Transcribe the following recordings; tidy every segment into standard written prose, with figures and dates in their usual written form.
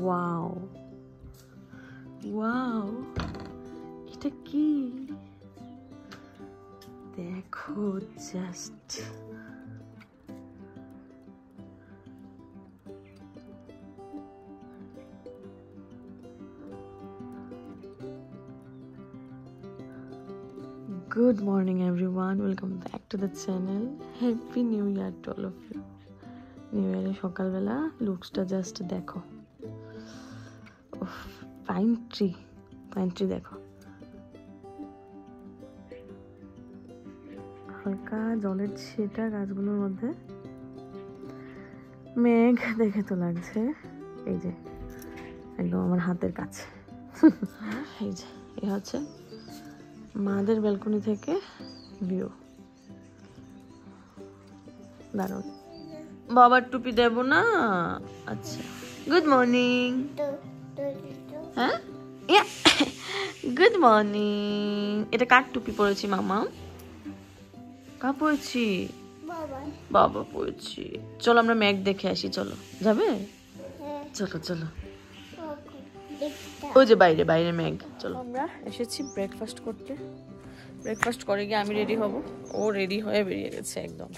Wow wow, এটা কি দেখো just. Good morning everyone, welcome back to the channel. Happy New Year to all of you. New Year এর সকালবেলা লুকসটা just দেখো। Pine tree দেখো, হালকা জলের ছিটা গাছগুলোর মধ্যে, মেঘ দেখে তো লাগছে এই যে একদম আমার হাতের কাছে। এই যে এ হচ্ছে মাদের ব্যালকনি থেকে ভিউ, দারুণ। বাবার টুপি দেব না? আচ্ছা, গুড মর্নিং। হ্যাঁ, গুড মর্নিং। এটা কার টুপি পরেছি মামা? কার পরেছি? বাবা পরেছি। চলো আমরা মেঘ দেখে আসি, চলো। যাবে? চলো চলো, ওই যে বাইরে বাইরে মেঘ। চলো, আমরা এসেছি ব্রেকফাস্ট করতে। ব্রেকফাস্ট করে গিয়ে আমি রেডি হব, ও রেডি হয়ে বেরিয়ে গেছে একদম।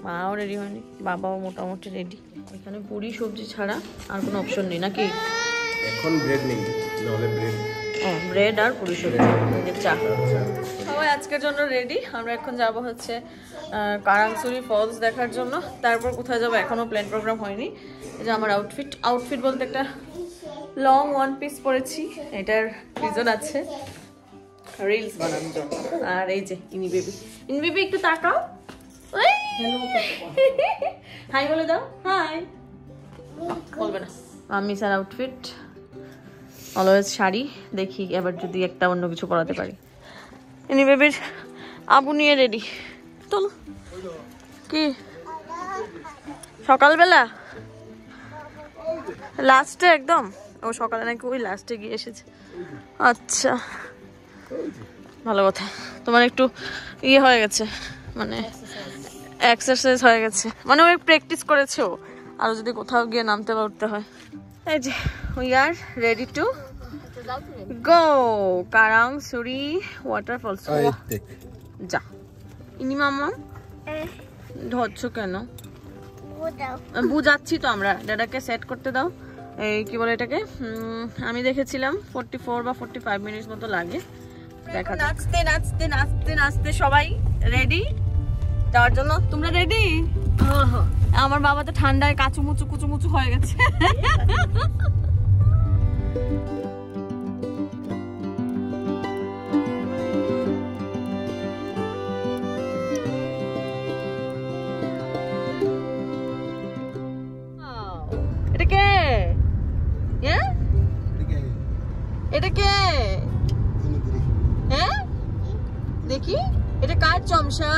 মাও রেডি হয়নি, বাবাও মোটামুটি রেডি। এখানে পুরি সবজি ছাড়া আর কোনো অপশন নেই নাকি? এখন ব্রেড নেই, নাহলে ব্রেড। ব্রেড আর পুরি সবজি, চা। সবাই আজকের জন্য রেডি। আমরা এখন যাব হচ্ছে কারাংসুরি ফলস দেখার জন্য। তারপর কোথায় যাবো এখনো প্ল্যান প্রোগ্রাম হয়নি। এই যে আমার আউটফিট বলতে একটা লং ওয়ান পিস পরেছি, এটার রিজন আছে রিলস বানানোর জন্য। আর এই যে ইনি বেবি একটু তাকাও, হাই বলে দাও। হাই বলবে না। আমি স্যার আউটফিট অলওয়েজ শাড়ি, দেখি এবার যদি একটা অন্য কিছু পরাতে পারি। ইনি বেবির আবু নিয়ে রেডি। চলো। কি সকালবেলা লাস্টে একদম? ও সকালে নাকি ওই লাস্টে গিয়ে এসেছে। আচ্ছা, ভালো কথা। তোমার একটু ইয়ে হয়ে গেছে, মানে এক্সারসাইজ হয়ে গেছে, মানে ওই প্র্যাকটিস করেছে ও। আর যদি কোথাও গিয়ে নামতে বা উঠতে হয়। এই যে we are ready to go Karangsuri waterfalls. যা ইনি মামা ধরছো কেন? বুঝাচ্ছি তো আমরা। দাদাকে সেট করতে দাও। এই কি বলে এটাকে, আমি দেখেছিলাম 44 বা 45 মিনিট মতো লাগে। দেখা নাচতে নাচতে নাচতে নাচতে সবাই রেডি যাওয়ার জন্য। তোমরা রেডি? আমার বাবা তো ঠান্ডায় কুচুমুচু হয়ে গেছে। এটা কে? এটা কে? হ্যাঁ দেখি, এটা কার চমচা?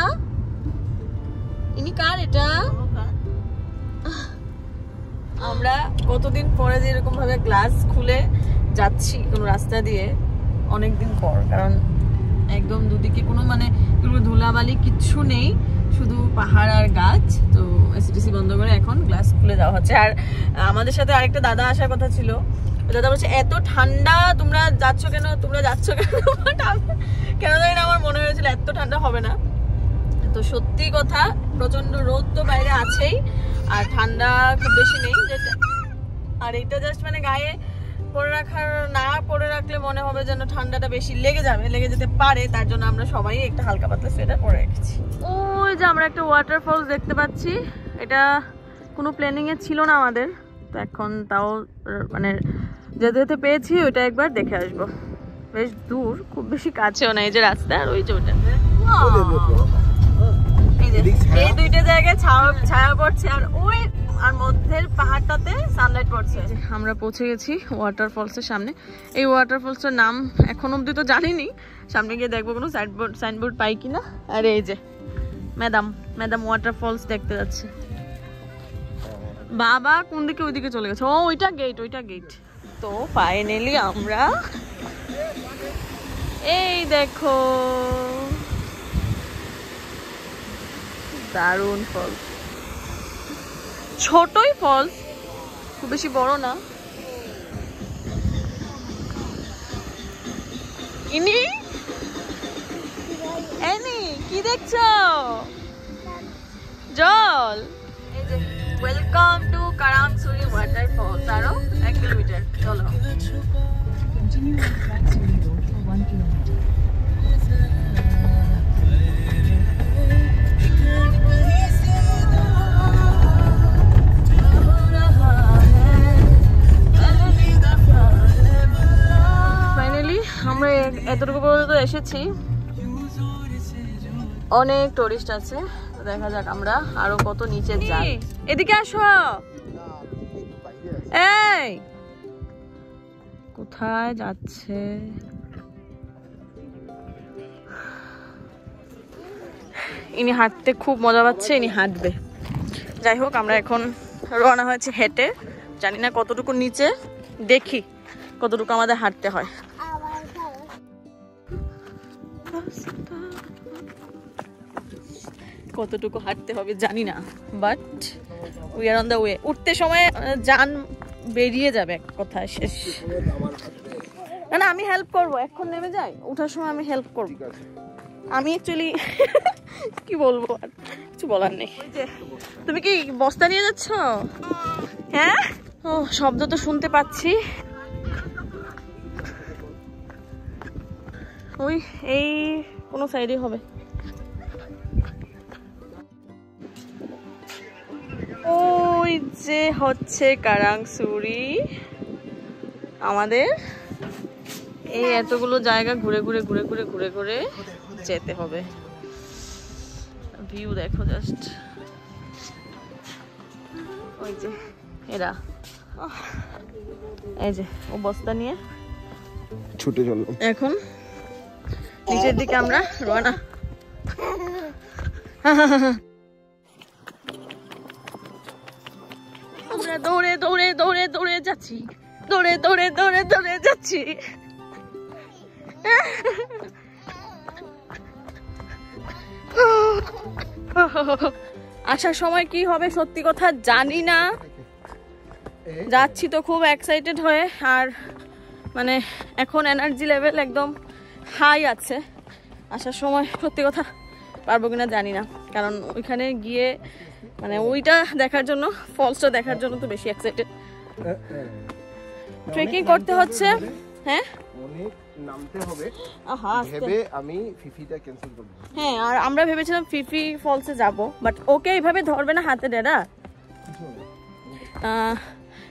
ইনি কার এটা? আমরা কতদিন পরে যে এরকম ভাবে গ্লাস খুলে যাচ্ছি কোন রাস্তা দিয়ে, অনেকদিন পর। কারণ একদম দুদিকে কোনো মানে ধুলাবালি কিচ্ছু নেই, শুধু পাহাড় আর গাছ। তো এসিটিসি বন্ধ করে এখন গ্লাস খুলে যাওয়া হচ্ছে। আর আমাদের সাথে আরেকটা দাদা আসার কথা ছিল। দাদা বলছে এত ঠান্ডা, তোমরা যাচ্ছ কেন? কেন জানি না, আমার মনে হয়েছিল এত ঠান্ডা হবে না। তো সত্যি কথা, প্রচন্ড রোদ তো বাইরে আছেই, আর ঠান্ডা খুব বেশি নেই। আর এটা জাস্ট মানে গায়ে পরে রাখলে মনে হবে যেন ঠান্ডাটা বেশি লেগে যেতে পারে। তার জন্য আমরা সবাই একটা হালকা পাতলা সোয়েটার পরে রেখেছি। ওই যে আমরা একটা ওয়াটারফলস দেখতে পাচ্ছি, এটা কোনো প্ল্যানিং এ ছিল না আমাদের। তো এখন তাও মানে যেতে পেয়েছি, ওইটা একবার দেখে আসবো। বেশ দূর, খুব বেশি কাছেও না। এই যে রাস্তা, আর ওই যে ওটা, এই দুইটা জায়গায় ছায়া পড়ছে, আর ওই আর মধ্যের পাহাড়টাতে সানলাইট পড়ছে। আমরা পৌঁছে গেছি ওয়াটারফলসের সামনে। এই ওয়াটারফলসটার নাম এখন অব্দি তো জানিনি, সামনে গিয়ে দেখবো কোনো সাইনবোর্ড পাই কিনা। আর এই যে ম্যাডাম ওয়াটারফলস দেখতে যাচ্ছে। বাবা কোন দিকে? ওইদিকে চলে গেছে। ওইটা গেট। তো ফাইনালি আমরা, এই দেখো দারুণ ফলস, ছোটই ফলস, খুব বেশি বড় না। ইনি এনি কি দেখছো? জল। এই যে ওয়েলকাম টু কারাংসুরি ওয়াটারফলস, আরো 1 কিলোমিটার চলো। ফাইনালি আমরা এতটুকু পর্যন্ত এসেছি। অনেক টুরিস্ট আছে, দেখা যাক আমরা আরো কত নিচে যাই। এদিকে আসো। এই কোথায় যাচ্ছে? ইনি হাঁটতে খুব মজা পাচ্ছে, ইনি হাঁটবে। যাই হোক আমরা এখন রওনা হয়েছে হেঁটে, জানি না কতটুকু নিচে, দেখি কতটুকু আমাদের হাঁটতে হয়। কতটুকু হাঁটতে হবে জানি না, but we are on the way. উঠতে সময় জান বেরিয়ে যাবে এক কথায়, শেষ। না না আমি হেল্প করবো, এখন নেমে যাই, উঠার সময় আমি হেল্প করবো। আমি অ্যাকচুয়ালি কি বলবো, আর কিছু বলার নেই। তুমি কি বস্তা নিয়ে যাচ্ছ? হ্যাঁ, ও শব্দ তো শুনতে পাচ্ছি। ওই এই কোনো সাইডে হবে। ওই যে হচ্ছে কারাংসুরি। আমাদের এই এতগুলো জায়গা ঘুরে ঘুরে ঘুরে ঘুরে ঘুরে ঘুরে যেতে হবে। ভিউ দেখো জাস্ট। ওই যে এরা, এই যে ও বস্তা নিয়ে ছুটে চলো। এখন নিচের দিকে আমরা রওনা। আমরা দৌড়ে দৌড়ে দৌড়ে দৌড়ে যাচ্ছি, দৌড়ে দৌড়ে দৌড়ে দৌড়ে যাচ্ছি। আসার সময় কি হবে সত্যি কথা জানি না, যাচ্ছি তো খুব এক্সাইটেড হয়ে, আর মানে এখন এনার্জি লেভেল একদম হাই আছে। আসার সময় সত্যি কথা পারবো কিনা জানি না, কারণ ওইখানে গিয়ে মানে ওইটা দেখার জন্য, ফলসটা দেখার জন্য তো বেশি এক্সাইটেড। ট্রেকিং করতে হচ্ছে। হ্যাঁ নামতে হবে, ভেবে আমি ফিফিটা ক্যান্সেল করব। হ্যাঁ, আর আমরা ভেবেছিলাম ফিফি ফলসে যাব, বাট ওকে এইভাবে ধরবে না হাতে ডেরা।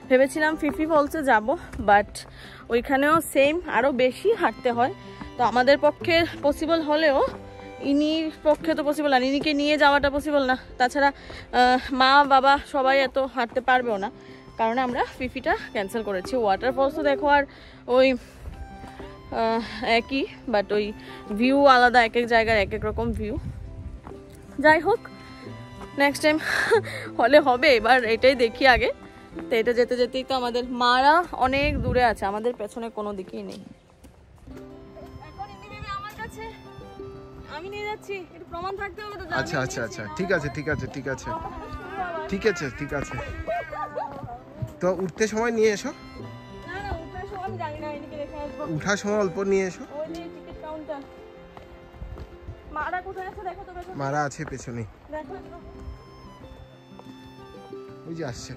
ভেবেছিলাম ফিফি ফলসে যাব, বাট ওইখানেও সেম আরো বেশি হাঁটতে হয়। তো আমাদের পক্ষে পসিবল হলেও ইনির পক্ষে তো পসিবল না, ইনিকে নিয়ে যাওয়াটা পসিবল না। তাছাড়া মা বাবা সবাই এত হাঁটতে পারবেও না, কারণ আমরা ফিফিটা ক্যান্সেল করেছি। ওয়াটারফলসও দেখো আর ওই একই, বাট ওই ভিউ আলাদা, এক এক জায়গার এক এক রকম ভিউ। যাই হোক নেক্সট টাইম হলে হবে, এবার এটাই দেখি আগে। তো এটা যেতে যেতেই তো আমাদের মারা অনেক দূরে আছে, আমাদের পেছনে কোনো দিকেই নেই। আমি নিয়ে যাচ্ছি, একটু প্রমাণ থাকতে হবে তো। আচ্ছা আচ্ছা আচ্ছা, ঠিক আছে ঠিক আছে ঠিক আছে ঠিক আছে ঠিক আছে। তো উঠতে সময় নিয়ে এসো। না না উঠার সময় আমি জানি না, এদিকে রেখে আসবো। উঠার সময় অল্প নিয়ে এসো। ওই যে টিকিট কাউন্টার। মারা কোথায় আছে দেখো তো। মারা আছে পেছনে, দেখো ওই যে আসছে।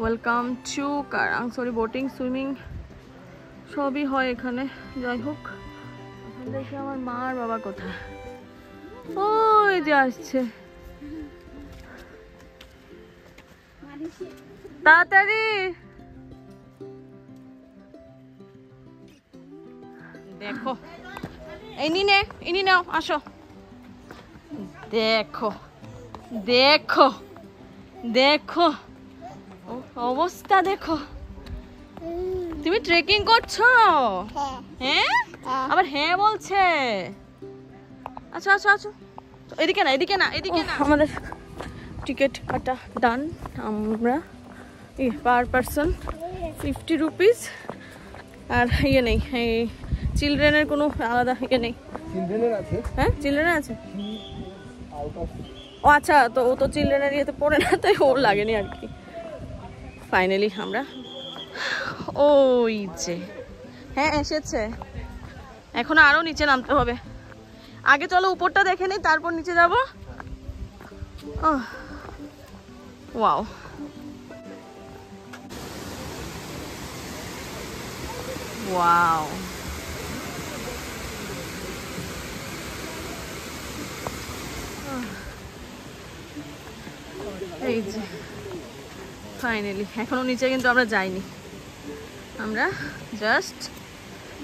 Welcome to Karangsuri. Boating, swimming সবই হয় এখানে। যাই হোক এখন দেখি আমার মা আর বাবা কোথায়। ওই যে আসছে, তাড়াতাড়ি দেখো। ইনি নাও আসো। দেখো দেখো দেখো অবস্থা দেখো। তুমি ট্রেকিং করছো? হ্যাঁ আবার হ্যাঁ বলছে। আচ্ছা আচ্ছা আচ্ছা, এদিকে না এদিকে না এদিকে না। টিকিট কাটা ডান। আমরা পার পারসন 50 রুপিস। আর ইয়ে নেই, এই চিলড্রেনের কোনো আলাদা ইয়ে নেই। হ্যাঁ চিলড্রেনের আছে। ও আচ্ছা, তো ও তো চিলড্রেনের ইয়েতে পড়ে না, তাই ওর লাগেনি আর কি। ফাইনালি আমরা ওই যে হ্যাঁ এসেছে। এখন আরো নিচে নামতে হবে। আগে চলো উপরটা দেখে নিই, তারপর নিচে যাবো। ওয়াও, ওয়াও, এই যে ফাইনালি। এখনো নিচে কিন্তু আমরা যাইনি, আমরা জাস্ট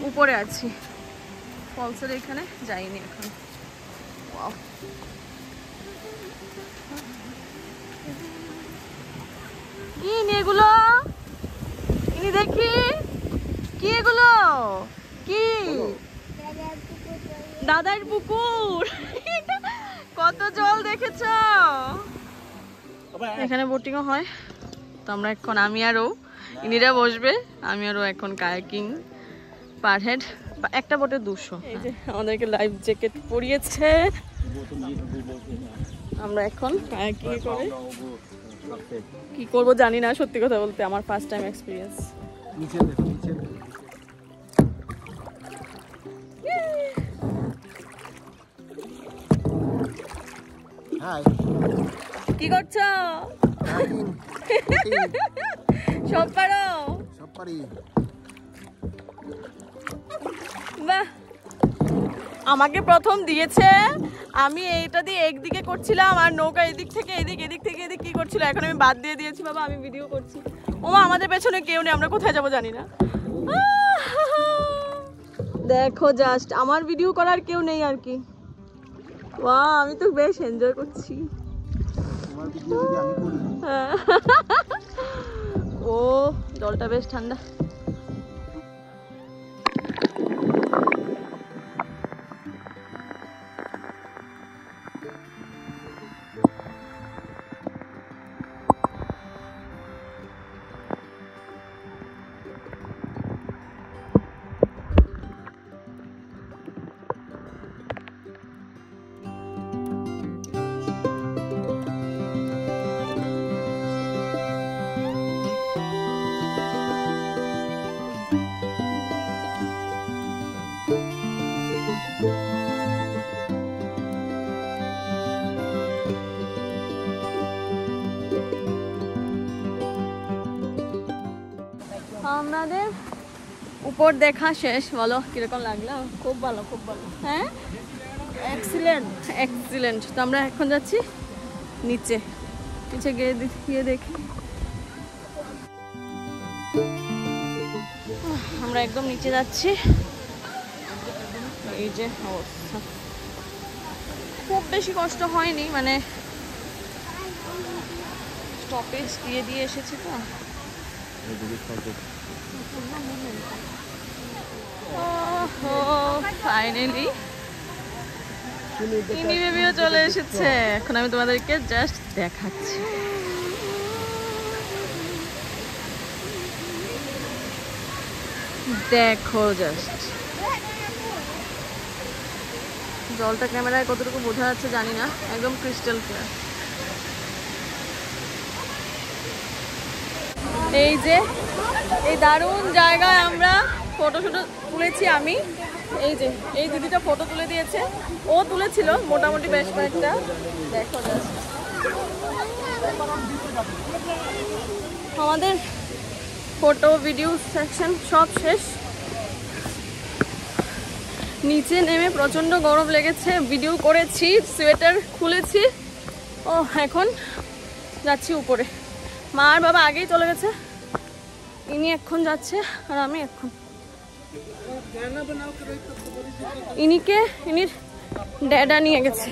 উপরে আছি। ফলসের এখানে যাইনি এখন। ওয়াও, কি এগুলো? ইনি দেখি কি এগুলো, কি দাদার পুকুর। কত জল দেখেছ? এখানে বোটিংও হয়। তো আমরা এখন, আমি আরও ইনিরা বসবে, আমি আরও এখন কায়াকিং পার হেড একটা বোটে 200। এই যে আমাদেরকে লাইফ জ্যাকেট পরিয়েছে। আমরা এখন কায়াকিং করে কি করবো জানি না, সত্যি কথা বলতে আমার ফার্স্ট টাইম এক্সপিরিয়েন্স। কি করছো? সব পারো? সব পারি। বাহ, আমাকে প্রথম দিয়েছে, আমি এইটা দিয়ে একদিকে করছিলাম আর নৌকা এদিক থেকে এদিক, এদিক থেকে এদিক কি করছিল। এখন আমি বাদ দিয়ে দিয়েছি। বাবা আমি ভিডিও করছি। ওমা আমাদের পেছনে কেউ নেই, আমরা কোথায় যাবো জানি না। দেখো জাস্ট আমার ভিডিও করার কেউ নেই আর কি। বাহ, আমি তো বেশ এনজয় করছি। ও জলটা বেশ ঠান্ডা। আমাদের উপর দেখা শেষ। বলো কিরকম লাগলো? খুব ভালো, খুব ভালো। হ্যাঁ এক্সিলেন্ট, এক্সিলেন্ট। তো আমরা এখন যাচ্ছি নিচে, নিচে গিয়ে দেখি। আমরা একদম নিচে যাচ্ছি। এই যে অবস্থা, খুব বেশি কষ্ট হয়নি, মানে স্টপেজ দিয়ে দিয়ে এসেছি তো। ফাইনালি ইনি বেবিও চলে এসেছে। এখন আমি তোমাদেরকে জাস্ট দেখাচ্ছি। দেখো জাস্ট জলটা ক্যামেরায় কতটুকু বোঝা যাচ্ছে জানি না, একদম ক্রিস্টাল ক্লিয়ার। এই যে এই দারুণ জায়গায় আমরা ফটো তুলেছি। আমি এই যে এই দিদিটা ফটো তুলে দিয়েছে, ও তুলেছিল মোটামুটি বেশ কয়েকটা। দেখো আমাদের ফটো ভিডিও সেকশন সব শেষ। নিচে নেমে প্রচন্ড গরম লেগেছে, ভিডিও করেছি, সোয়েটার খুলেছি। ও এখন যাচ্ছি উপরে। মা আর বাবা আগেই চলে গেছে, ইনি এখন যাচ্ছে আর আমি এখন ইনিকে ইনির ড্যাডা নিয়ে গেছে।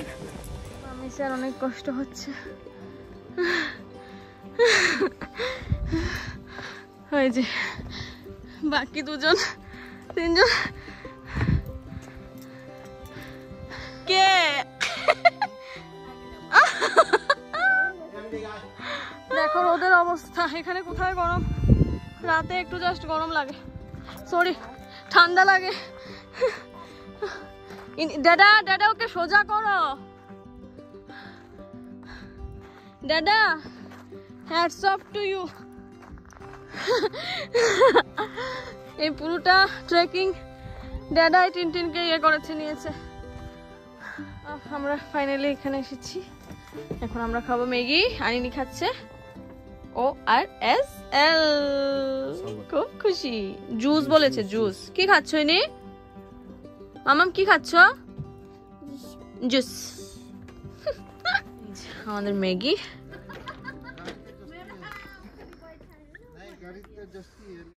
আমি স্যার অনেক কষ্ট হচ্ছে। ওই যে বাকি দুজন তিনজন কে অবস্থা। এখানে কোথায় গরম, রাতে একটু জাস্ট গরম লাগে, সরি ঠান্ডা লাগে। দাদা দাদা ওকে সোজা করো, দাদা হ্যাটস অফ টু ইউ। এই পুরোটা ট্রেকিং দাদাই টিনটিনকে ইয়ে করেছে, নিয়েছে। আমরা ফাইনালি এখানে এসেছি, এখন আমরা খাবো ম্যাগি। আনিনি খাচ্ছে, ও আর এস এল খুব খুশি। জুস বলেছে, জুস। কি খাচ্ছ ইনি? মামাম কি খাচ্ছ? জুস। আমাদের ম্যাগি।